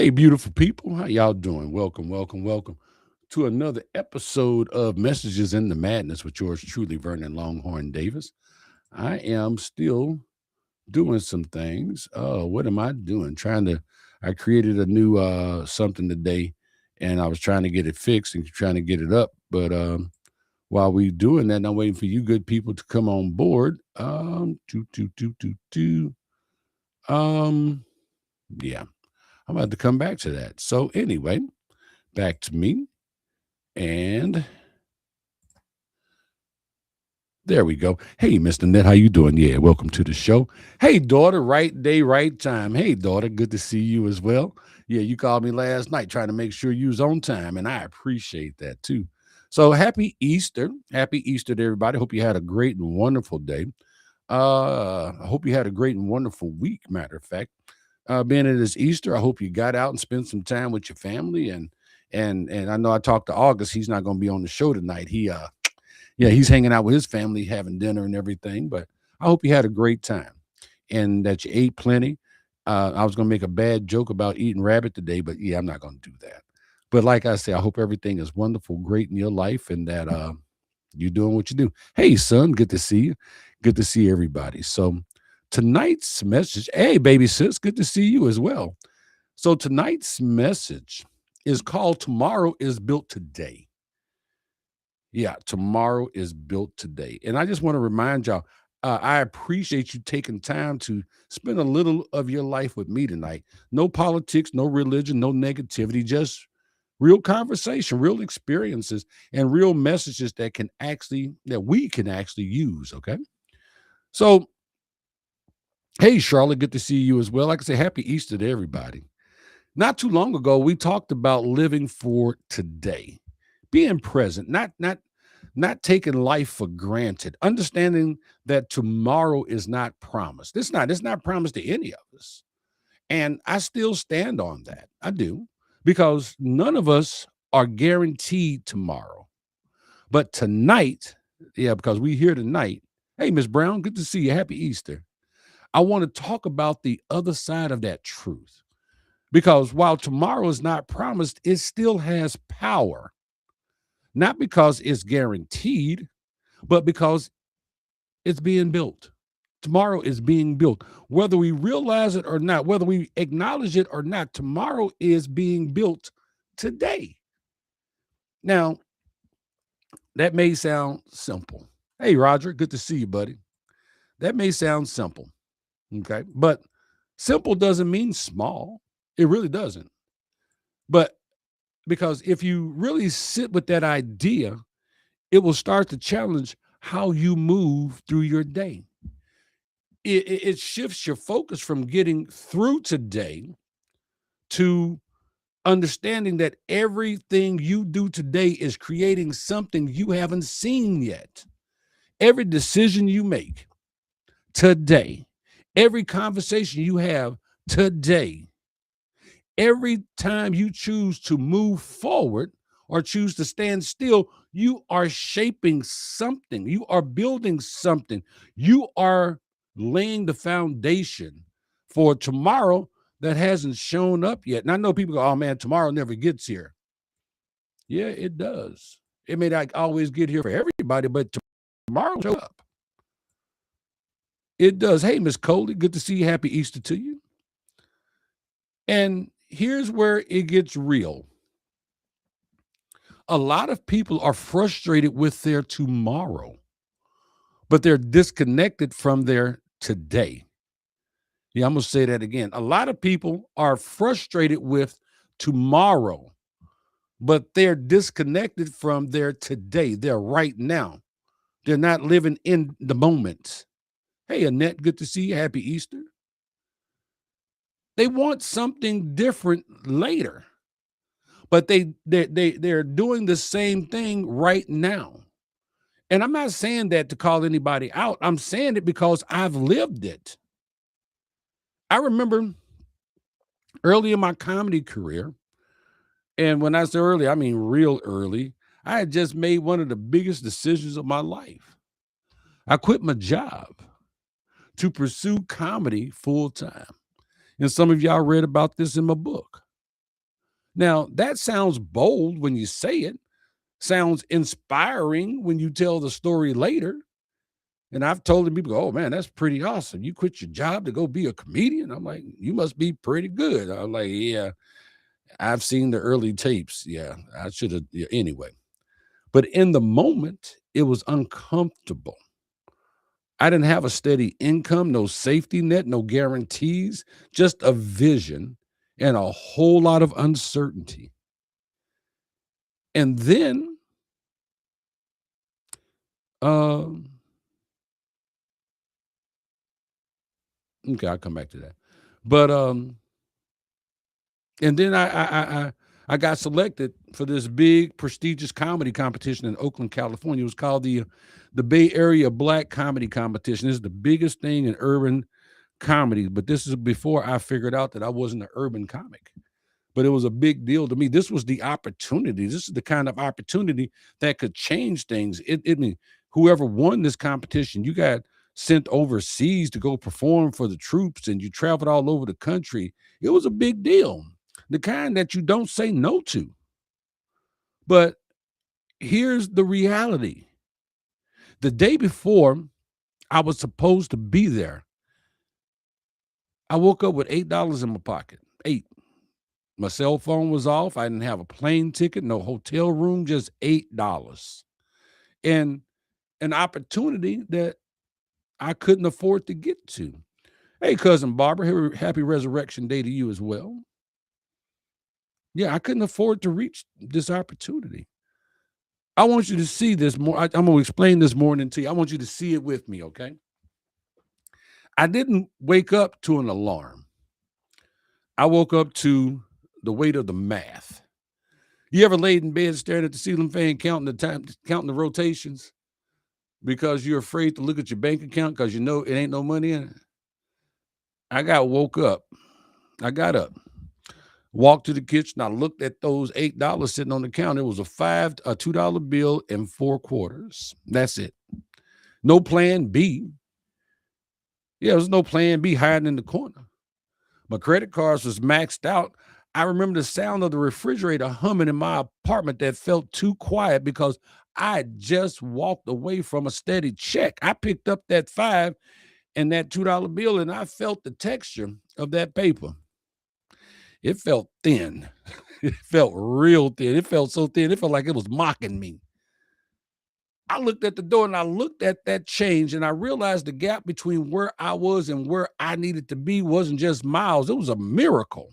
Hey, beautiful people. How y'all doing? Welcome, welcome, welcome to another episode of Messages in the Madness with yours truly, Vernon Longhorn Davis. I am still doing some things. What am I doing? I created a new something today and I was trying to get it fixed and trying to get it up. But while we doing that, and I'm waiting for you good people to come on board. Um, yeah, I'm about to come back to that. So anyway, back to me. And there we go. Hey, Mr. Net, how you doing? Yeah, welcome to the show. Hey, daughter, right day, right time. Hey, daughter, good to see you as well. Yeah, you called me last night trying to make sure you was on time, and I appreciate that too. So happy Easter. Happy Easter to everybody. Hope you had a great and wonderful day. I hope you had a great and wonderful week, matter of fact. Being it is Easter, I hope you got out and spent some time with your family and I know I talked to August. He's not going to be on the show tonight. Yeah, he's hanging out with his family, having dinner and everything. But I hope you had a great time and that you ate plenty. I was going to make a bad joke about eating rabbit today, but yeah, I'm not going to do that. But like I say, I hope everything is wonderful, great in your life, and that you're doing what you do. Hey, son, good to see you. Good to see everybody. So tonight's message, hey, baby sis, good to see you as well. So tonight's message is called "Tomorrow is Built Today." Yeah, tomorrow is built today. And I just want to remind y'all, I appreciate you taking time to spend a little of your life with me tonight. No politics, no religion, no negativity, just real conversation, real experiences, and real messages that we can actually use. Okay. So, hey, Charlotte, good to see you as well. Like I say, happy Easter to everybody. Not too long ago, we talked about living for today, being present, not taking life for granted, understanding that tomorrow is not promised. It's not promised to any of us. And I still stand on that. I do. Because none of us are guaranteed tomorrow. But tonight, yeah, because we here tonight. Hey, Miss Brown, good to see you. Happy Easter. I want to talk about the other side of that truth. Because while tomorrow is not promised, it still has power. Not because it's guaranteed, but because it's being built. Tomorrow is being built. Whether we realize it or not, whether we acknowledge it or not, tomorrow is being built today. Now, that may sound simple. Hey, Roger, good to see you, buddy. That may sound simple. Okay. But simple doesn't mean small. It really doesn't. But because if you really sit with that idea, it will start to challenge how you move through your day. It shifts your focus from getting through today to understanding that everything you do today is creating something you haven't seen yet. Every decision you make today, every conversation you have today, every time you choose to move forward or choose to stand still, you are shaping something. You are building something. You are laying the foundation for tomorrow that hasn't shown up yet. And I know people go, oh man, tomorrow never gets here. Yeah, it does. It may not always get here for everybody, but tomorrow shows up. It does. Hey, Miss Coley, good to see you. Happy Easter to you. And here's where it gets real. A lot of people are frustrated with their tomorrow, but they're disconnected from their today. Yeah, I'm going to say that again. A lot of people are frustrated with tomorrow, but they're disconnected from their today, their right now. They're not living in the moment. Hey, Annette, good to see you. Happy Easter. They want something different later, but they're doing the same thing right now. And I'm not saying that to call anybody out. I'm saying it because I've lived it. I remember early in my comedy career, and when I say early, I mean real early, I had just made one of the biggest decisions of my life. I quit my job to pursue comedy full time. And some of y'all read about this in my book. Now, that sounds bold when you say it, sounds inspiring when you tell the story later. And I've told the people, oh man, that's pretty awesome. You quit your job to go be a comedian. I'm like, you must be pretty good. I'm like, yeah, I've seen the early tapes. Yeah, I should have. Yeah, anyway. But in the moment, it was uncomfortable. I didn't have a steady income, no safety net, no guarantees, just a vision and a whole lot of uncertainty. And then, um, okay, I'll come back to that. But and then I got selected for this big prestigious comedy competition in Oakland, California. It was called the Bay Area Black Comedy Competition. This is the biggest thing in urban comedy, but this is before I figured out that I wasn't an urban comic. But it was a big deal to me. This was the opportunity. This is the kind of opportunity that could change things. It mean whoever won this competition, you got sent overseas to go perform for the troops, and you traveled all over the country. It was a big deal, the kind that you don't say no to. But here's the reality: the day before I was supposed to be there, I woke up with $8 in my pocket. Eight. My cell phone was off. I didn't have a plane ticket, no hotel room, just $8. And an opportunity that I couldn't afford to get to. Hey, cousin Barbara, happy Resurrection Day to you as well. Yeah, I couldn't afford to reach this opportunity. I want you to see this more. I'm going to explain this morning to you. I want you to see it with me, okay? I didn't wake up to an alarm. I woke up to the weight of the math. You ever laid in bed staring at the ceiling fan, counting the time, counting the rotations because you're afraid to look at your bank account because you know it ain't no money in it? I got woke up. I got up, walked to the kitchen. I looked at those $8 sitting on the counter. It was a $2 bill and 4 quarters. That's it. No plan B. Yeah, there was no plan B hiding in the corner. My credit cards was maxed out. I remember the sound of the refrigerator humming in my apartment that felt too quiet because I just walked away from a steady check. I picked up that five and that $2 bill, and I felt the texture of that paper. It felt thin. It felt real thin. It felt so thin. It felt like it was mocking me. I looked at the door and I looked at that change, and I realized the gap between where I was and where I needed to be wasn't just miles. It was a miracle.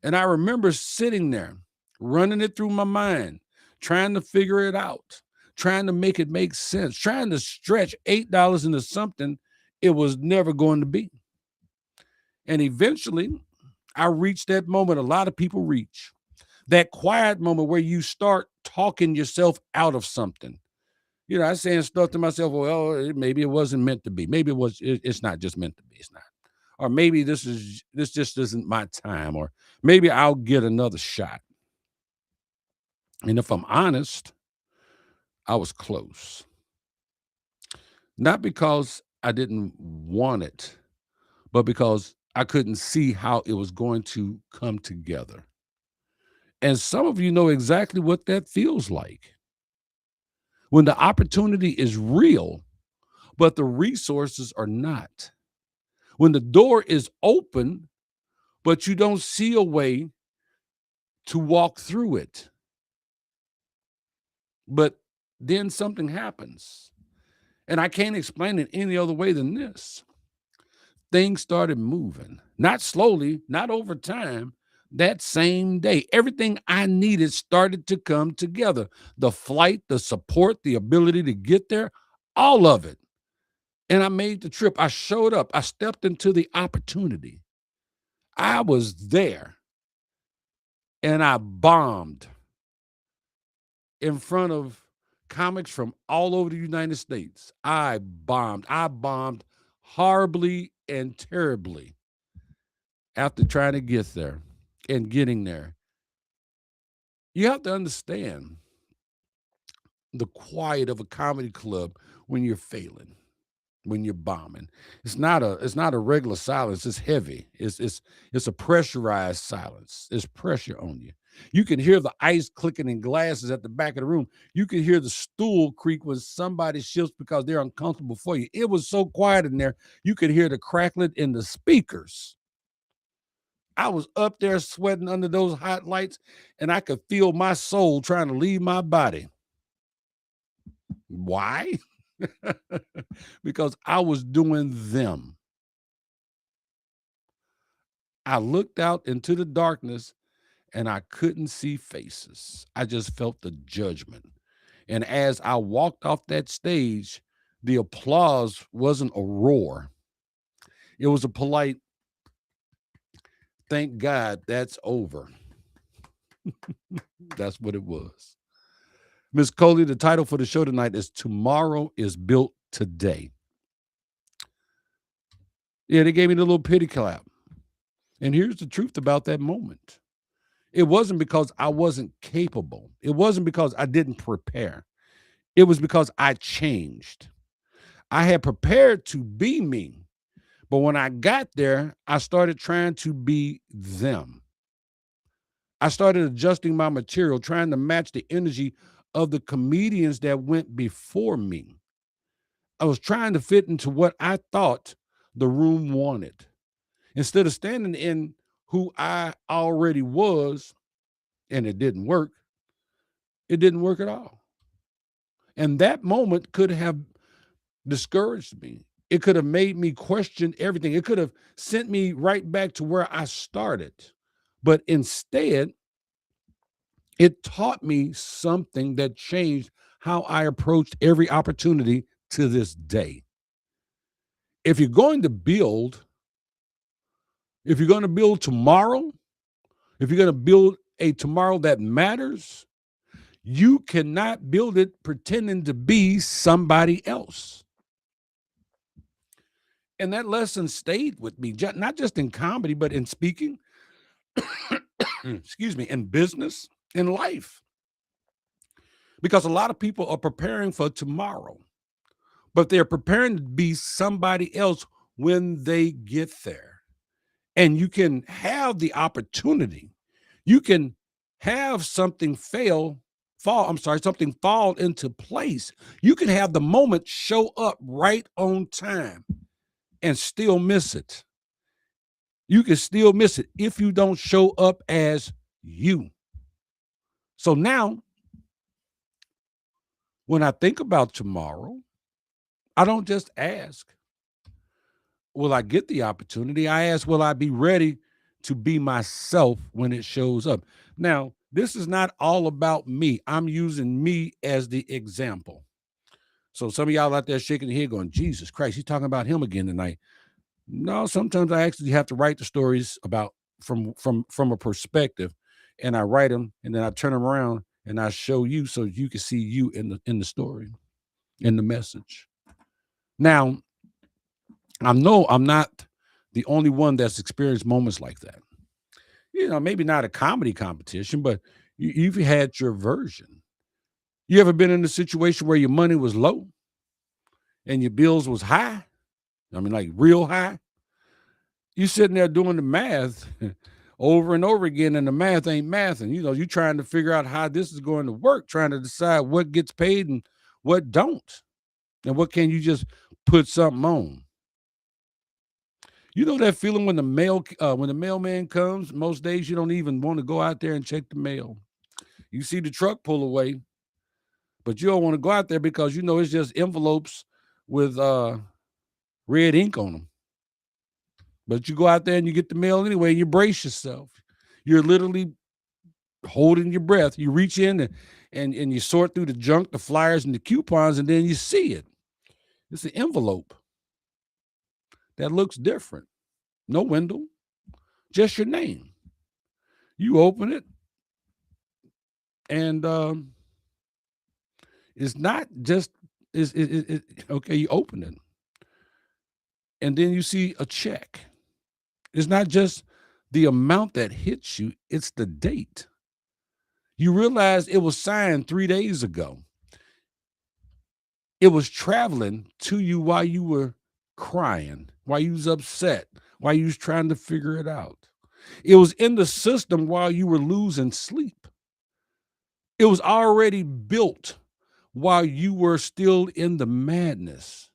And I remember sitting there, running it through my mind, trying to figure it out, trying to make it make sense, trying to stretch $8 into something it was never going to be. And eventually, I reached that moment a lot of people reach, that quiet moment where you start talking yourself out of something. You know, I saying stuff to myself, well, maybe it wasn't meant to be. Maybe it's not just meant to be. It's not. Or maybe this just isn't my time. Or maybe I'll get another shot. And if I'm honest, I was close. Not because I didn't want it, but because I couldn't see how it was going to come together. And some of you know exactly what that feels like. When the opportunity is real, but the resources are not. When the door is open, but you don't see a way to walk through it. But then something happens. And I can't explain it any other way than this. Things started moving, not slowly, not over time. That same day, everything I needed started to come together. The flight, the support, the ability to get there, all of it. And I made the trip. I showed up. I stepped into the opportunity. I was there and I bombed in front of comics from all over the United States. I bombed. I bombed horribly and terribly after trying to get there and getting there. You have to understand the quiet of a comedy club when you're failing. when you're bombing. It's not a regular silence. It's heavy. It's a pressurized silence. It's pressure on you. You can hear the ice clicking in glasses at the back of the room. You can hear the stool creak when somebody shifts because they're uncomfortable for you. It was so quiet in there. You could hear the crackling in the speakers. I was up there sweating under those hot lights, and I could feel my soul trying to leave my body. Why? Because I was doing them. I looked out into the darkness and I couldn't see faces. I just felt the judgment. And as I walked off that stage, the applause wasn't a roar. It was a polite, thank God that's over. That's what it was. Miss Coley, the title for the show tonight is Tomorrow is Built Today. Yeah, they gave me the little pity clap. And here's the truth about that moment. It wasn't because I wasn't capable. It wasn't because I didn't prepare. It was because I changed. I had prepared to be me, but when I got there, I started trying to be them. I started adjusting my material, trying to match the energy of the comedians that went before me. I was trying to fit into what I thought the room wanted. Instead of standing in who I already was, and it didn't work at all. And that moment could have discouraged me. It could have made me question everything. It could have sent me right back to where I started. But instead, it taught me something that changed how I approached every opportunity to this day. If you're going to build, if you're going to build tomorrow, if you're going to build a tomorrow that matters, you cannot build it pretending to be somebody else. And that lesson stayed with me, not just in comedy, but in speaking, excuse me, in business, in life. Because a lot of people are preparing for tomorrow, but they're preparing to be somebody else when they get there. And you can have the opportunity. You can have something something fall into place. You can have the moment show up right on time and still miss it. You can still miss it if you don't show up as you. So now, when I think about tomorrow, I don't just ask, will I get the opportunity? I ask, will I be ready to be myself when it shows up? Now, this is not all about me. I'm using me as the example. So some of y'all out there shaking your head going, Jesus Christ, he's talking about him again tonight. No, sometimes I actually have to write the stories about from a perspective, and I write them and then I turn them around and I show you so you can see you in the story, in the message. Now, I know I'm not the only one that's experienced moments like that. Maybe not a comedy competition, but you've had your version. You ever been in a situation where your money was low and your bills was high? I mean, like real high. You sitting there doing the math over and over again, and the math ain't math. And you trying to figure out how this is going to work, trying to decide what gets paid and what don't, and what can you just put something on. You know that feeling when the mailman comes. Most days you don't even want to go out there and check the mail. You see the truck pull away, but you don't want to go out there because it's just envelopes with red ink on them. But you go out there and you get the mail anyway, and you brace yourself. You're literally holding your breath. You reach in and you sort through the junk, the flyers, and the coupons, and then you see it. It's an envelope that looks different. No window, just your name. You open it, and it's not just okay. You open it, and then you see a check. It's not just the amount that hits you; it's the date. You realize it was signed 3 days ago. It was traveling to you while you were crying, while you was upset, while you was trying to figure it out. It was in the system while you were losing sleep. It was already built while you were still in the madness.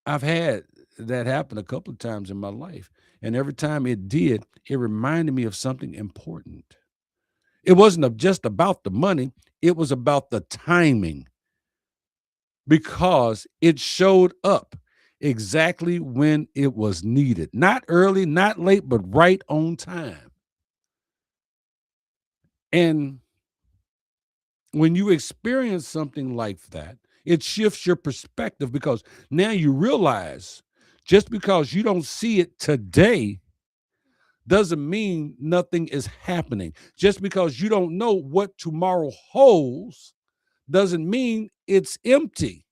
I've had that happen a couple of times in my life. And every time it did, it reminded me of something important. It wasn't just about the money, it was about the timing because it showed up exactly when it was needed. Not early, not late, but right on time. And when you experience something like that, it shifts your perspective because now you realize just because you don't see it today doesn't mean nothing is happening. Just because you don't know what tomorrow holds doesn't mean it's empty.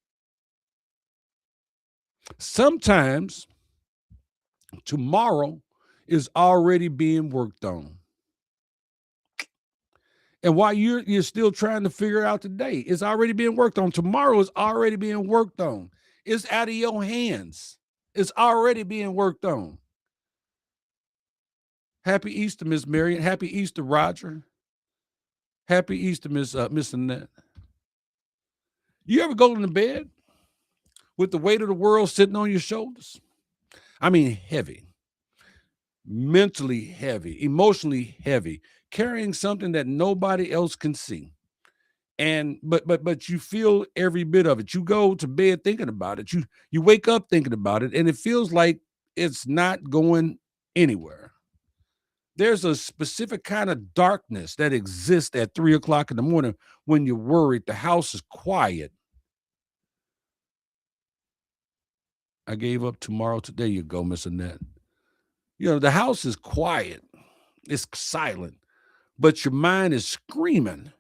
Sometimes tomorrow is already being worked on. And while you're still trying to figure out today, it's already being worked on. Tomorrow is already being worked on. It's out of your hands. It's already being worked on. Happy Easter, Miss Marion. Happy Easter, Roger. Happy Easter, Miss Annette. You ever go to bed with the weight of the world sitting on your shoulders? I mean, heavy, mentally heavy, emotionally heavy, carrying something that nobody else can see. And but you feel every bit of it. You go to bed thinking about it. You wake up thinking about it, and it feels like it's not going anywhere. There's a specific kind of darkness that exists at 3 o'clock in the morning when you're worried. The house is quiet. I gave up tomorrow. There you go, Miss Annette. You know, the house is quiet, it's silent, but your mind is screaming.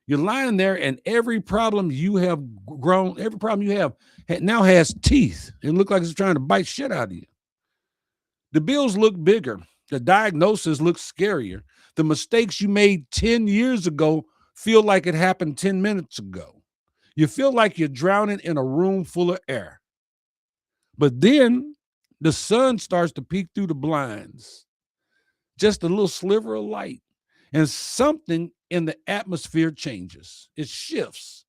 You're lying there, and every problem you have grown, every problem you have now has teeth. It looks like it's trying to bite shit out of you. The bills look bigger. The diagnosis looks scarier. The mistakes you made 10 years ago feel like it happened 10 minutes ago. You feel like you're drowning in a room full of air. But then the sun starts to peek through the blinds, just a little sliver of light, and something in the atmosphere changes. It shifts.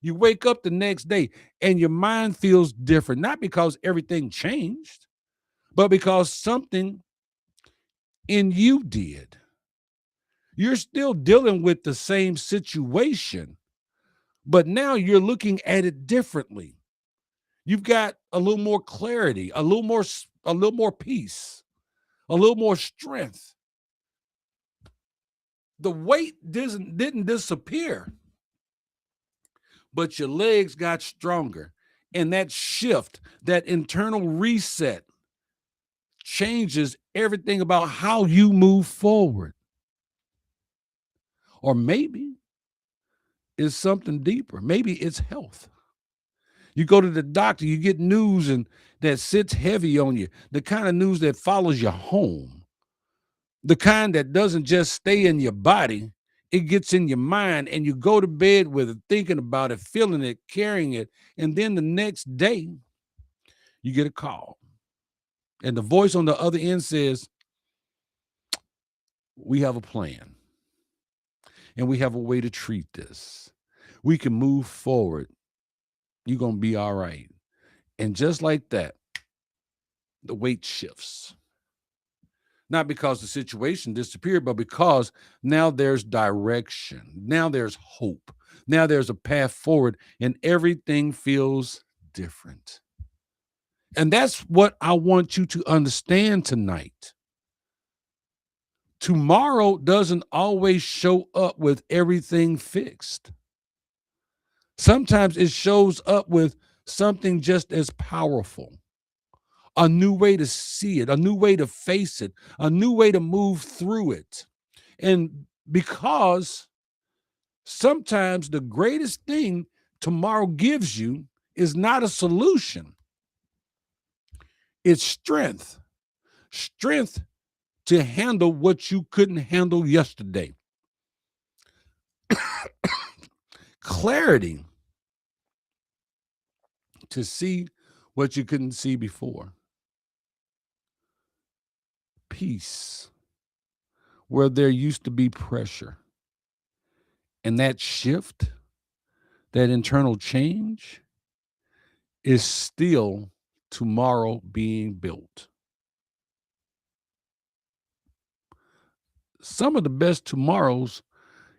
You wake up the next day and your mind feels different, not because everything changed, but because something in you did. You're still dealing with the same situation, but now you're looking at it differently. You've got a little more clarity, a little more peace, a little more strength. The weight didn't disappear, but your legs got stronger. And that shift, that internal reset changes everything about how you move forward. Or maybe it's something deeper. Maybe it's health. You go to the doctor, you get news and that sits heavy on you, the kind of news that follows you home, the kind that doesn't just stay in your body, it gets in your mind, and you go to bed with it, thinking about it, feeling it, carrying it. And then the next day, you get a call. And the voice on the other end says, we have a plan and we have a way to treat this. We can move forward. You're going to be all right. And just like that, the weight shifts. Not because the situation disappeared, but because now there's direction. Now there's hope. Now there's a path forward, and everything feels different. And that's what I want you to understand tonight. Tomorrow doesn't always show up with everything fixed. Sometimes it shows up with something just as powerful, a new way to see it, a new way to face it, a new way to move through it. And because sometimes the greatest thing tomorrow gives you is not a solution, it's strength. Strength to handle what you couldn't handle yesterday. Clarity to see what you couldn't see before. Peace, where there used to be pressure. And that shift, that internal change, is still tomorrow being built. Some of the best tomorrows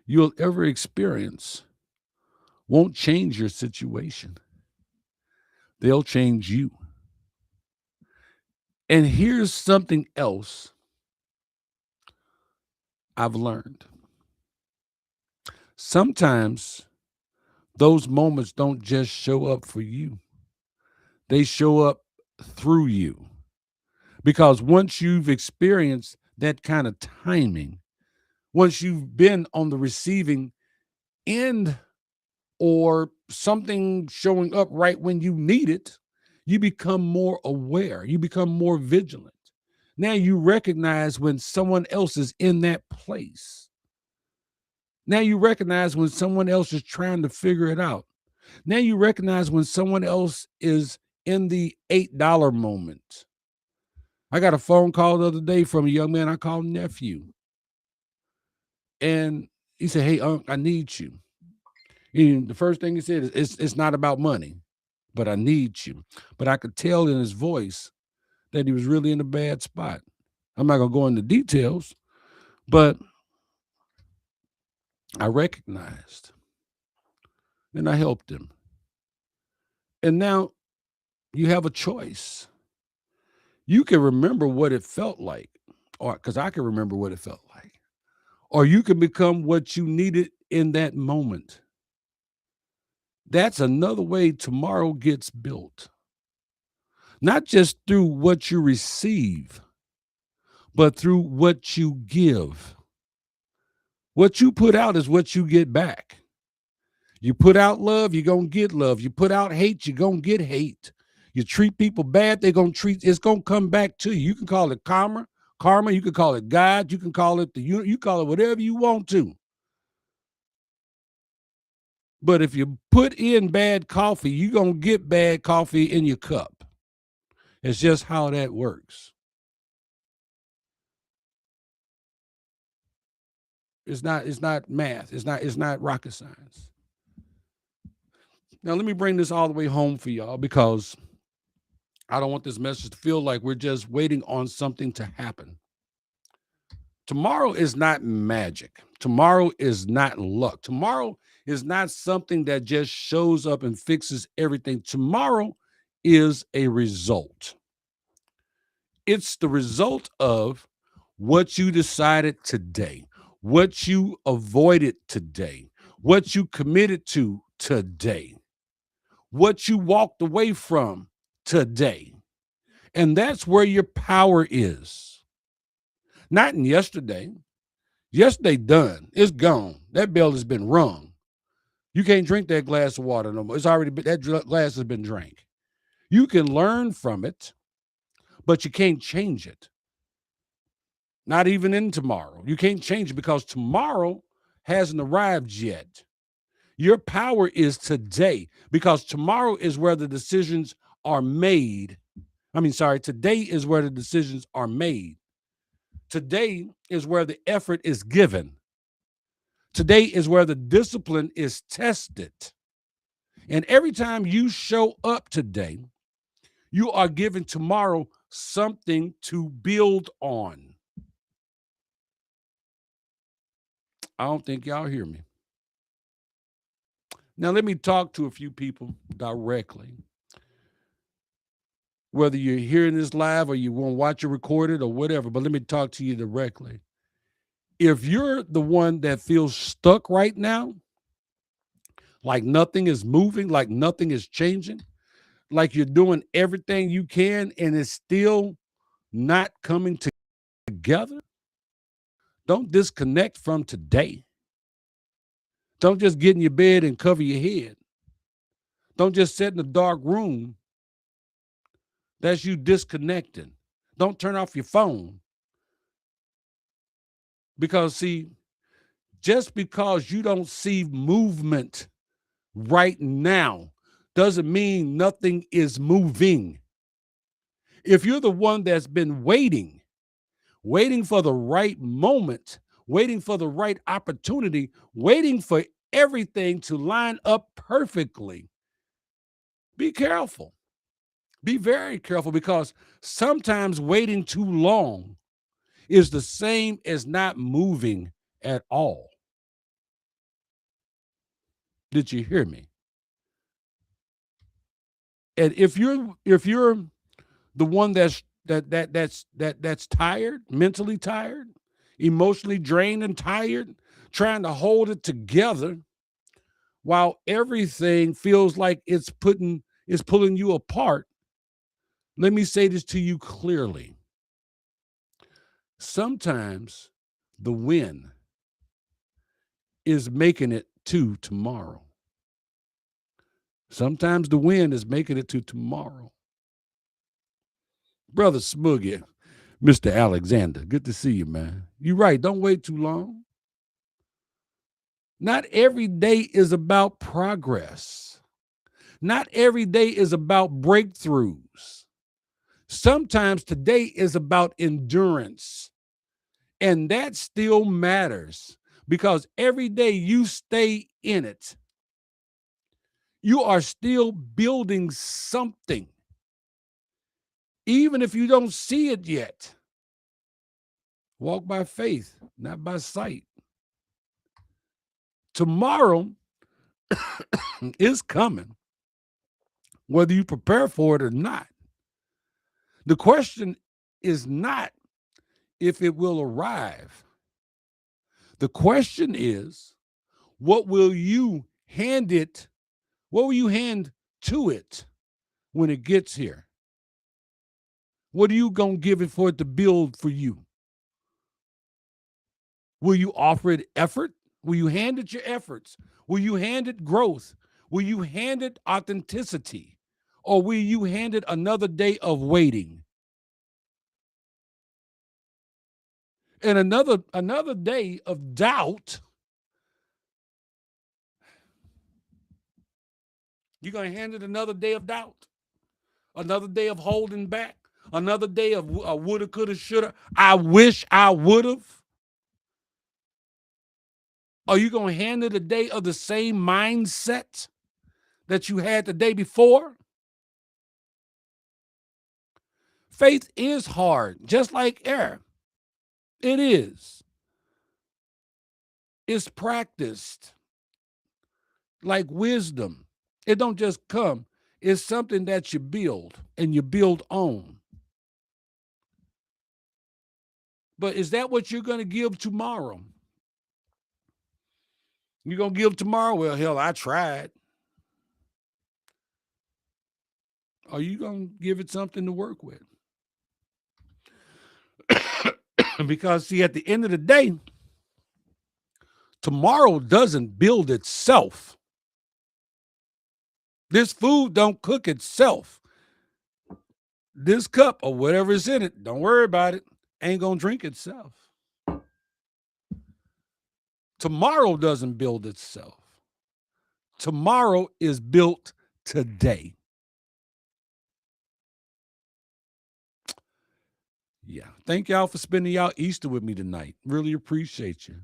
you'll ever experience won't change your situation, they'll change you. And here's something else I've learned. Sometimes those moments don't just show up for you, they show up through you. Because once you've experienced that kind of timing, once you've been on the receiving end or something showing up right when you need it, you become more aware, you become more vigilant. Now you recognize when someone else is in that place. Now you recognize when someone else is trying to figure it out. Now you recognize when someone else is in the $8 moment. I got a phone call the other day from a young man I call nephew. And he said, "Hey, Unc, I need you." And the first thing he said is, it's not about money, but I need you. But I could tell in his voice that he was really in a bad spot. I'm not going to go into details, but I recognized and I helped him. And now you have a choice. You can remember what it felt like, or because I can remember what it felt like, or you can become what you needed in that moment. That's another way tomorrow gets built. Not just through what you receive, but through what you give. What you put out is what you get back. You put out love, you're going to get love. You put out hate, you're going to get hate. You treat people bad, it's going to come back to you. You can call it karma, you can call it God, you can call it you call it whatever you want to. But if you put in bad coffee, you're going to get bad coffee in your cup. It's just how that works. It's not math. It's not rocket science. Now let me bring this all the way home for y'all because I don't want this message to feel like we're just waiting on something to happen. Tomorrow is not magic. Tomorrow is not luck. Tomorrow is not something that just shows up and fixes everything. Tomorrow is a result. It's the result of what you decided today, what you avoided today, what you committed to today, what you walked away from today. And that's where your power is. Not in yesterday. Yesterday done. It's gone. That bell has been rung. You can't drink that glass of water no more. It's already been, that glass has been drank. You can learn from it, but you can't change it. Not even in tomorrow. You can't change it because tomorrow hasn't arrived yet. Your power is today because tomorrow is where the decisions are made. Today is where the decisions are made. Today is where the effort is given. Today is where the discipline is tested. And every time you show up today, you are giving tomorrow something to build on. I don't think y'all hear me. Now, let me talk to a few people directly. Whether you're hearing this live or you want to watch it recorded or whatever, but let me talk to you directly. If you're the one that feels stuck right now, like nothing is moving, like nothing is changing, like you're doing everything you can and it's still not coming together, don't disconnect from today. Don't just get in your bed and cover your head. Don't just sit in a dark room. That's you disconnecting. Don't turn off your phone. Because, see, just because you don't see movement right now doesn't mean nothing is moving. If you're the one that's been waiting for the right moment, waiting for the right opportunity, waiting for everything to line up perfectly, be careful. Be very careful, because sometimes waiting too long is the same as not moving at all. Did you hear me? And if you're the one that's tired, mentally tired, emotionally drained and tired, trying to hold it together while everything feels like it's pulling you apart, let me say this to you clearly. Sometimes the win is making it to tomorrow. Sometimes the win is making it to tomorrow. Brother Smoogie, Mr. Alexander, good to see you, man. You're right. Don't wait too long. Not every day is about progress. Not every day is about breakthroughs. Sometimes today is about endurance. And that still matters, because every day you stay in it, you are still building something, even if you don't see it yet. Walk by faith, not by sight. Tomorrow is coming, whether you prepare for it or not. The question is not if it will arrive. The question is, what will you hand it? What will you hand to it when it gets here? What are you going to give it for it to build for you? Will you offer it effort? Will you hand it your efforts? Will you hand it growth? Will you hand it authenticity? Or will you hand it another day of waiting? And another day of doubt. You're going to hand it another day of doubt, another day of holding back, another day of woulda, coulda, shoulda. I wish I would have. Are you going to hand it a day of the same mindset that you had the day before? Faith is hard, just like air. It is. It's practiced like wisdom. It don't just come. It's something that you build and you build on. But is that what you're going to give tomorrow? You're going to give tomorrow? Well, hell, I tried. Are you going to give it something to work with? Because, see, at the end of the day, tomorrow doesn't build itself. This food don't cook itself. This cup or whatever is in it, don't worry about it, ain't going to drink itself. Tomorrow doesn't build itself. Tomorrow is built today. Yeah. Thank y'all for spending y'all Easter with me tonight. Really appreciate you.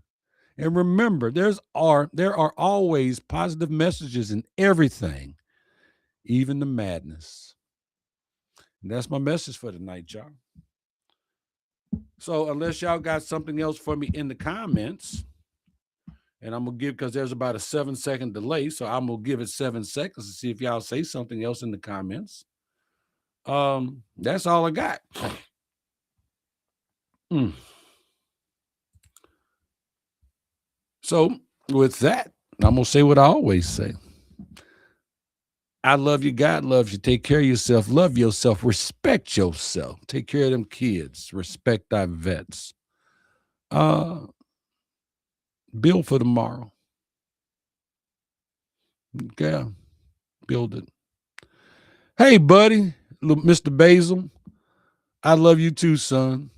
And remember, there are always positive messages in everything, even the madness. And that's my message for tonight, y'all. So unless y'all got something else for me in the comments, and I'm going to give, because there's about a 7-second delay, so I'm going to give it 7 seconds to see if y'all say something else in the comments. That's all I got. So with that, I'm going to say what I always say. I love you. God loves you. Take care of yourself. Love yourself. Respect yourself. Take care of them kids. Respect our vets. Build for tomorrow. Yeah, build it. Hey, buddy, Mr. Basil. I love you too, son.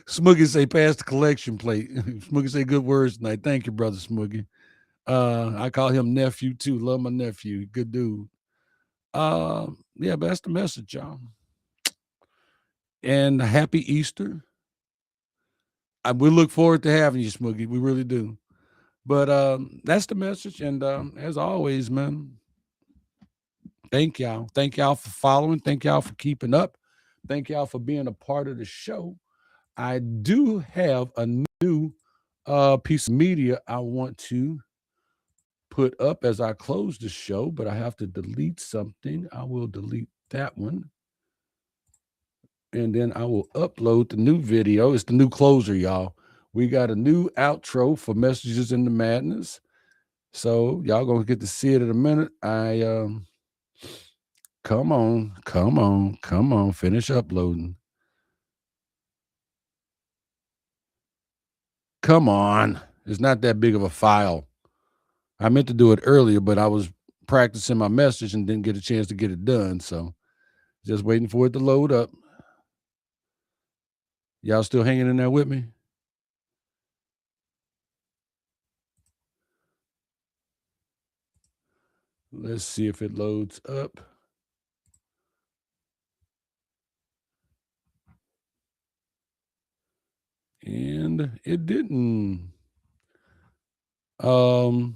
Smoogie say, pass the collection plate. Smoogie say, good words tonight. Thank you, brother Smoogie. I call him nephew too. Love my nephew. Good dude. Yeah, but that's the message, y'all. And happy Easter. We look forward to having you, Smoogie. We really do. But that's the message. And as always, man, thank y'all. Thank y'all for following. Thank y'all for keeping up. Thank y'all for being a part of the show. I do have a new piece of media I want to put up as I close the show, but I have to delete something. I will delete that one. And then I will upload the new video. It's the new closer, y'all. We got a new outro for Messages in the Madness. So y'all gonna get to see it in a minute. Come on, finish uploading. Come on. It's not that big of a file. I meant to do it earlier, but I was practicing my message and didn't get a chance to get it done. So just waiting for it to load up. Y'all still hanging in there with me? Let's see if it loads up. And it didn't. Okay,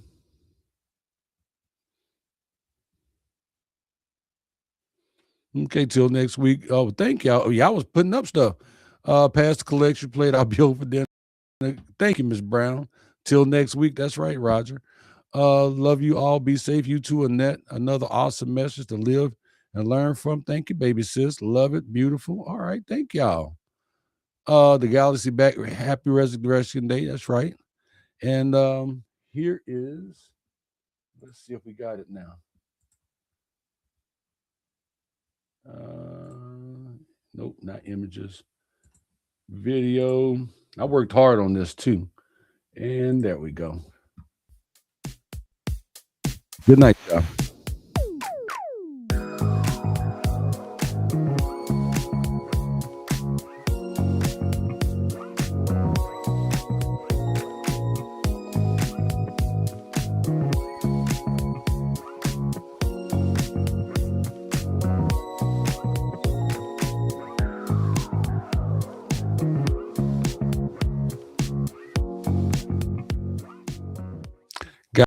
till next week. Oh, thank y'all. Oh, y'all was putting up stuff. Past the collection plate. I'll be over there. Thank you, Miss Brown. Till next week. That's right, Roger. Love you all. Be safe. You too, Annette. Another awesome message to live and learn from. Thank you, baby sis. Love it. Beautiful. All right. Thank y'all. The Galaxy back. Happy Resurrection Day. That's right. And here is, let's see if we got it now. Nope, not images. Video. I worked hard on this too. And there we go. Good night, y'all.